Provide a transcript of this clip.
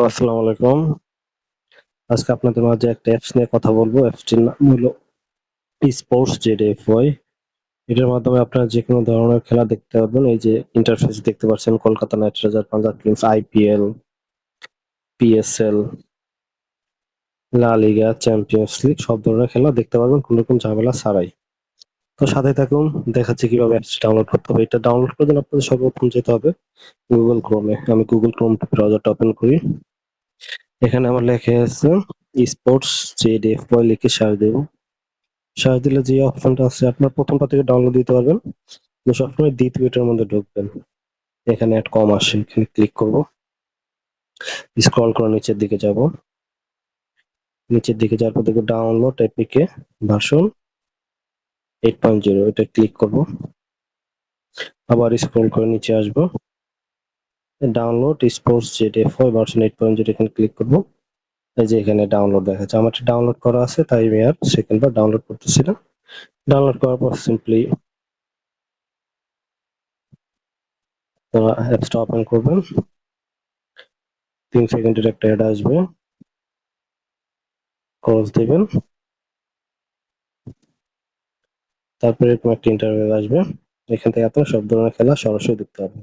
আসসালামু আলাইকুম। আজকে আপনাদের মাঝে একটা অ্যাপস নিয়ে কথা বলবো। অ্যাপসটির নাম হলো স্পোর্টস জেডএফওয়াই। এটার মাধ্যমে আপনারা যেকোনো ধরনের খেলা দেখতে পারবেন। এই যে ইন্টারফেস দেখতে পাচ্ছেন Kolkata Knight Riders, Punjab Kings, IPL, PSL, La Liga, champions league সব ধরনের খেলা দেখতে পারবেন কোনো রকম ঝামেলা ছাড়াই। তো সাথে থাকুন, দেখাচ্ছি কিভাবে অ্যাপসটি ডাউনলোড করতে হবে। এটা ডাউনলোড করার জন্য আপনাদের সর্বপ্রথম যেতে হবে গুগল ক্রোমে। আমি গুগল ক্রোম ব্রাউজারটা ওপেন করি। এখানে আমার লেখা আছে স্পোর্টস জেডএফওয়াই লিখে সার্চ দেব। সার্চ দিলে যে অপশনটা আছে আপনার প্রথমটা থেকে ডাউনলোড দিতে পারবেন, কিন্তু সবসময় দ্বিতীয়টার মধ্যে ঢুকবেন। এখানে একটা কম আসে, এখানে ক্লিক করব, স্ক্রল করে নিচের দিকে যাব। নিচের দিকে যাওয়ার পর দেখব ডাউনলোড এপিকে ভার্সন 8.0, এটা ক্লিক করব। আবার স্ক্রল করে নিচে আসব, ডাউনলোড স্পোর্টস জেডএফওয়াই ভার্সন 8.0 এখানে ক্লিক করব। এই যে এখানে ডাউনলোড দেখাচ্ছে, আমার ডাউনলোড করা আছে তাই আমি আর সেকেন্ড বার ডাউনলোড করতেছি না। ডাউনলোড করার পর সিম্পলি অ্যাপসটা ওপেন করবেন। 3 সেকেন্ডের একটা অ্যাড আসবে, ক্লোজ দিবেন। তারপরে এরকম একটা ইন্টারভিউ আসবে, এখান থেকে আপনার সব ধরনের খেলা সরাসরি দেখতে পাবেন।